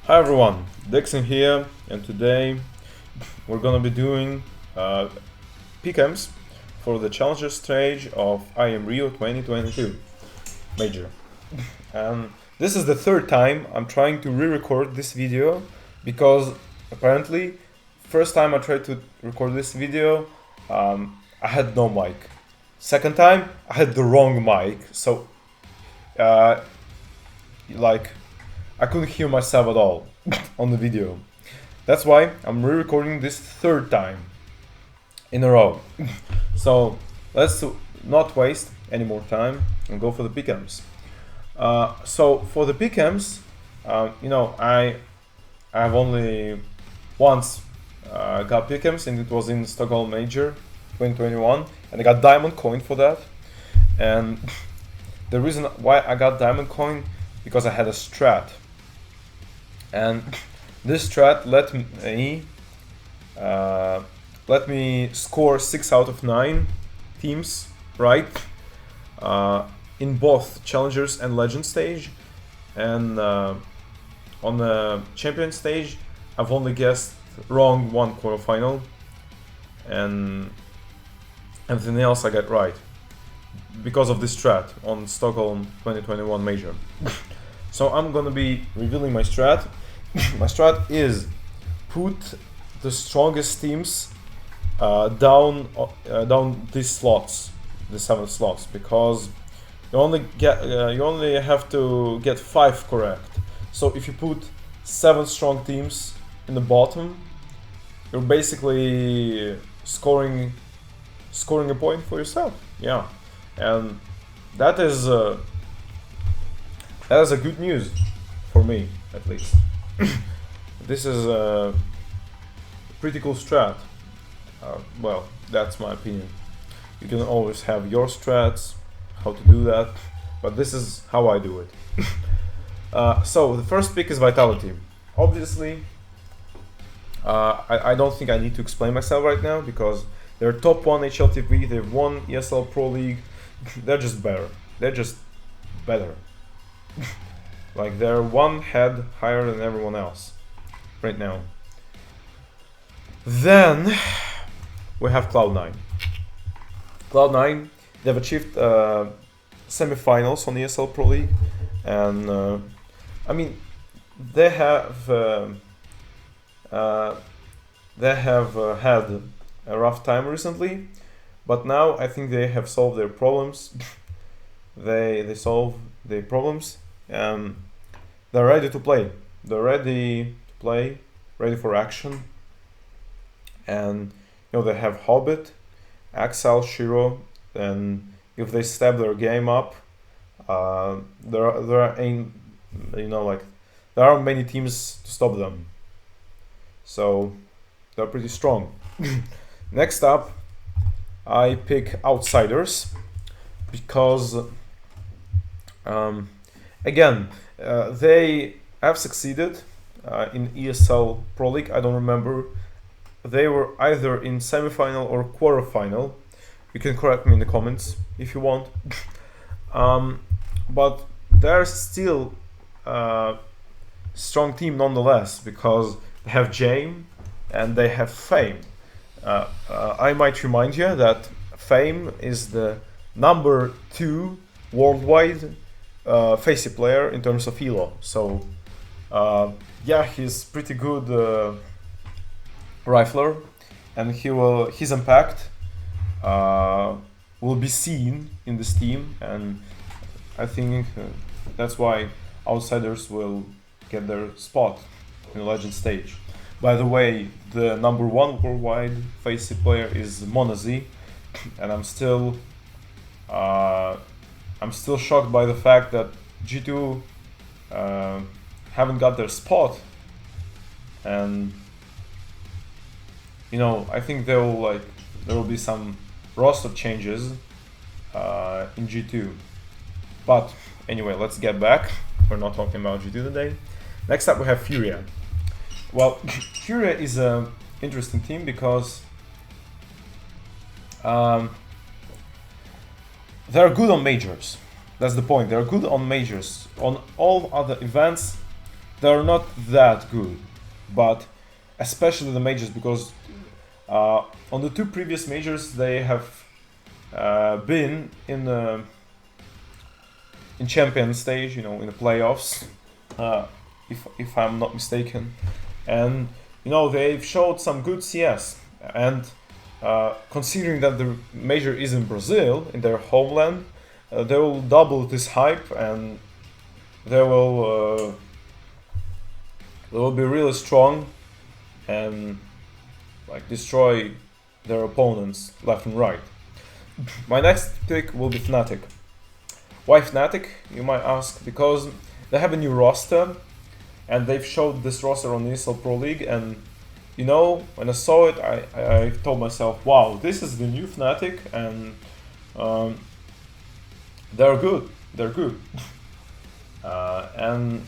Hi everyone, Dixon here, and today we're gonna be doing PCAMs for the Challenger stage of IEM Rio 2022 Major. And this is the third time I'm trying to re-record this video because apparently first time I tried to record this video I had no mic. Second time I had the wrong mic, so uh, like I couldn't hear myself at all on the video. That's why I'm re-recording this third time in a row. So let's not waste any more time and go for the PCAMs. So for the PCAMs, I have only once got PCAMs, and it was in Stockholm Major 2021, and I got diamond coin for that. And the reason why I got diamond coin because I had a strat, and this strat let me score 6 out of 9 teams right in both challengers and legend stage, and on the champion stage I've only guessed wrong one quarterfinal, and everything else I get right because of this strat on Stockholm 2021 Major. So I'm gonna be revealing my strat. My strat is put the strongest teams down these slots, the 7 slots, because you only have to get 5 correct. So if you put 7 strong teams in the bottom, you're basically scoring a point for yourself. Yeah, and that is a good news for me, at least. This is a pretty cool strat. Well, that's my opinion. You can always have your strats, how to do that, but this is how I do it. So the first pick is Vitality. Obviously, I don't think I need to explain myself right now because they're top 1 HLTV, they've won ESL Pro League, they're just better. They're just better. Like, they're one head higher than everyone else right now. Then we have Cloud9. Cloud9, they've achieved semifinals on the ESL Pro League, and I mean, they have had a rough time recently, but now I think they have solved their problems. They solve their problems. They're ready to play. They're ready to play, ready for action. And they have Hobbit, Axel, Shiro, and if they step their game up, there aren't many teams to stop them. So they're pretty strong. Next up, I pick Outsiders because again, they have succeeded in ESL Pro League. I don't remember. They were either in semifinal or quarterfinal. You can correct me in the comments if you want. But they're still a strong team nonetheless because they have Jame and they have Fame. I might remind you that Fame is the number 2 worldwide Facey player in terms of elo. So yeah, he's pretty good rifler, and his impact will be seen in this team, and I think that's why Outsiders will get their spot in the legend stage. By the way, the number 1 worldwide Facey player is Monazi, and I'm still shocked by the fact that G2 haven't got their spot, and I think there will be some roster changes in G2. But anyway, let's get back. We're not talking about G2 today. Next up we have Furia. Well, Furia is an interesting team because they're good on majors. That's the point. They're good on majors. On all other events, they're not that good, but especially the majors, because on the two previous majors they have been in champion stage, you know, in the playoffs, if I'm not mistaken, and you know they've showed some good CS, and considering that the major is in Brazil, in their homeland, they will double this hype, and they will be really strong and like destroy their opponents left and right. My next pick will be Fnatic. Why Fnatic, you might ask? Because they have a new roster, and they've showed this roster on the ESL Pro League, and you know, when I saw it, I told myself, wow, this is the new Fnatic, and they're good. They're good. And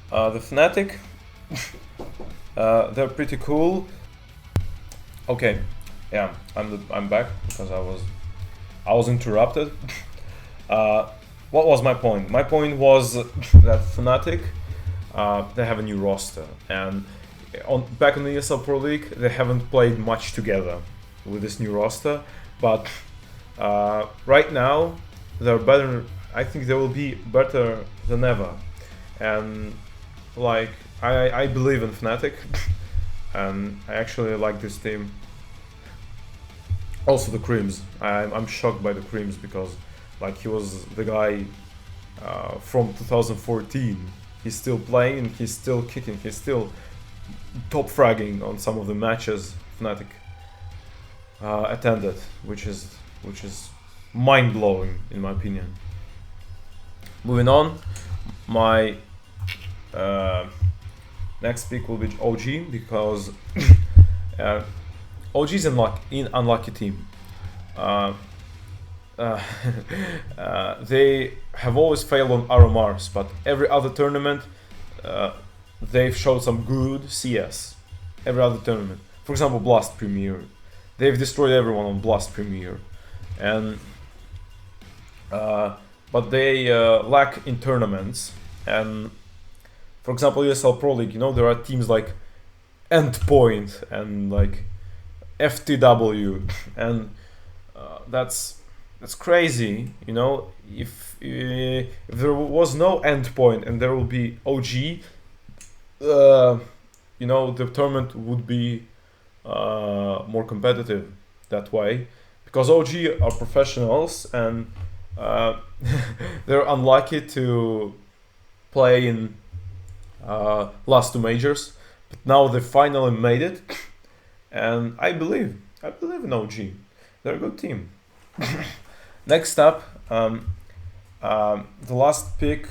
the Fnatic, they're pretty cool. Okay, yeah, I'm back because I was interrupted. What was my point? My point was that Fnatic, they have a new roster, and back in the ESL Pro League, they haven't played much together with this new roster, but right now they're better. I think they will be better than ever, and like I believe in Fnatic, and I actually like this team. Also the Creams. I'm shocked by the Creams because like he was the guy from 2014. He's still playing, he's still kicking, he's still top fragging on some of the matches Fnatic attended, which is mind blowing in my opinion. Moving on, my next pick will be OG because OG is an unlucky team. They have always failed on RMRs, but every other tournament they've showed some good CS. Every other tournament, for example, Blast Premier, they've destroyed everyone on Blast Premier, and but they lack in tournaments. And for example, ESL Pro League, you know, there are teams like Endpoint and like FTW, and that's crazy, you know. If there was no Endpoint and there will be OG, you know, the tournament would be more competitive that way, because OG are professionals, and they're unlucky to play in last two majors, but now they finally made it, and I believe in OG. They're a good team. Next up, the last pick.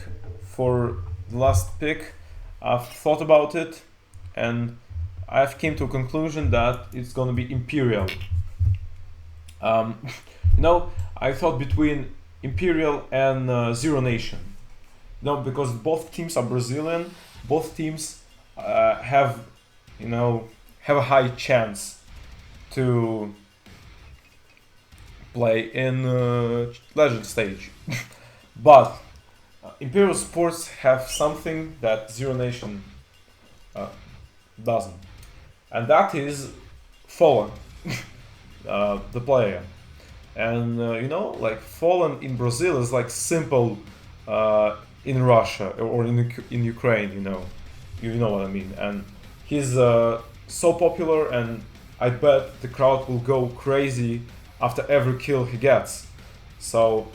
I've thought about it, and I've came to a conclusion that it's gonna be Imperial. You know, I thought between Imperial and Zero Nation. No, because both teams are Brazilian. Both teams have a high chance to play in Legend stage. But Imperial Sports have something that Zero Nation doesn't, and that is Fallen, the player. And you know, like Fallen in Brazil is like simple in Russia or in Ukraine. You know what I mean. And he's so popular, and I bet the crowd will go crazy after every kill he gets. So,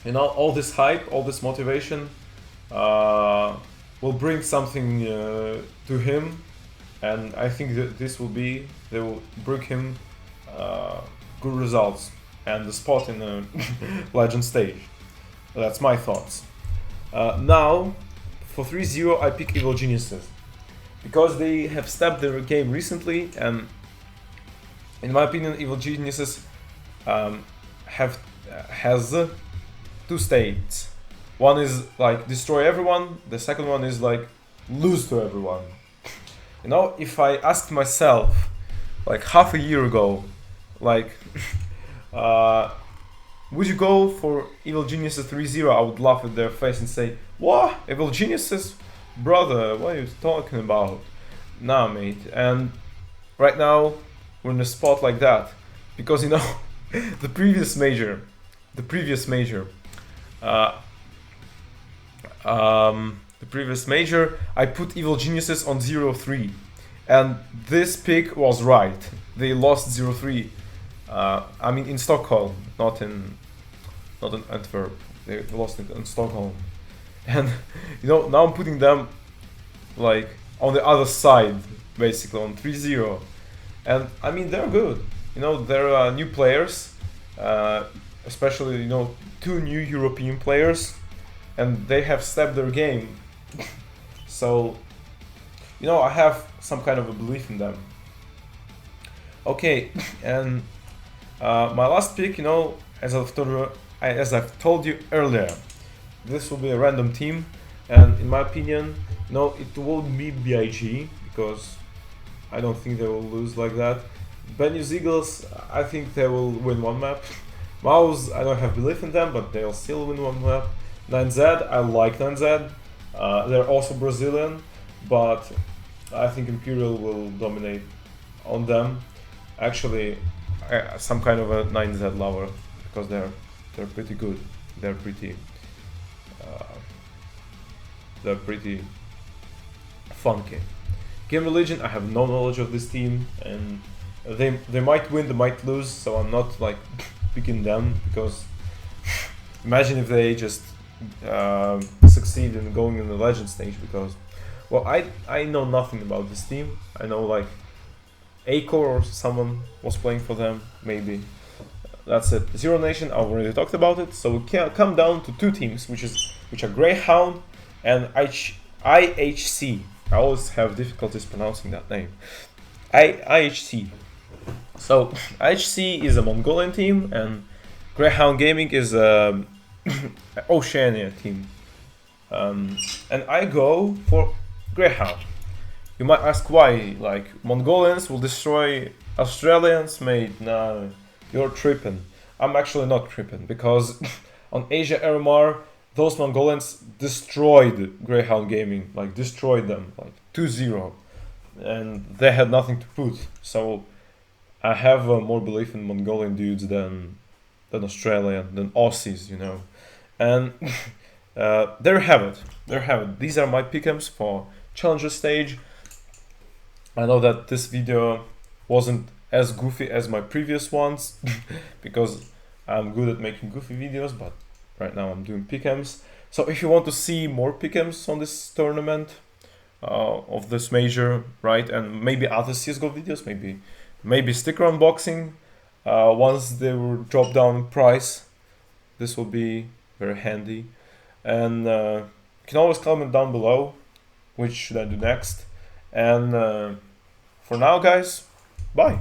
you know, all this hype, all this motivation will bring something to him, and I think that they will bring him good results and the spot in the Legend stage. That's my thoughts. Now, for 3-0, I pick Evil Geniuses because they have stepped their game recently, and in my opinion, Evil Geniuses has two states. One is like destroy everyone. The second one is like lose to everyone. You know, if I asked myself like half a year ago, like would you go for Evil Geniuses 3-0? I would laugh at their face and say, what? Evil Geniuses? Brother, what are you talking about? Nah, mate. And right now, we're in a spot like that. Because, you know, the previous major, the previous major, I put Evil Geniuses on 0-3. And this pick was right. They lost 0-3. I mean, in Stockholm, not in Antwerp. They lost it in Stockholm. And, you know, now I'm putting them, like, on the other side, basically, on 3-0. And, I mean, they're good. You know, they're new players. Especially, you know, 2 new European players. And they have stepped their game. So, you know, I have some kind of a belief in them. Okay, and my last pick, you know, as I've told you earlier, this will be a random team, and in my opinion, you know, it won't be BIG, because I don't think they will lose like that. Benus Eagles, I think they will win one map. Mouse, I don't have belief in them, but they'll still win one map. 9Z, I like 9Z. They're also Brazilian, but I think Imperial will dominate on them. Actually, some kind of a 9Z lover, because they're pretty good. They're pretty funky. Game Religion, I have no knowledge of this team, and they might win, they might lose, so I'm not like picking them, because imagine if they just succeed in going in the legend stage, because, well, I know nothing about this team. I know like Acor or someone was playing for them, maybe. That's it. Zero Nation, I already talked about it. So we can come down to 2 teams, which are Greyhound and IHC. I always have difficulties pronouncing that name. IHC. So IHC is a Mongolian team, and Greyhound Gaming is a Oceania team. And I go for Greyhound. You might ask why, like, Mongolians will destroy Australians? Mate, nah, you're tripping. I'm actually not tripping, because on Asia RMR, those Mongolians destroyed Greyhound Gaming, like destroyed them, like 2-0. And they had nothing to put, so I have more belief in Mongolian dudes than Australian, than Aussies, you know. And there you have it. There you have it. These are my pick'ems for Challenger stage. I know that this video wasn't as goofy as my previous ones because I'm good at making goofy videos, but right now I'm doing pick'ems. So if you want to see more pick'ems on this tournament of this major, right, and maybe other CSGO videos, maybe sticker unboxing once they will drop down in price, this will be very handy. And you can always comment down below which should I do next. And for now, guys, bye.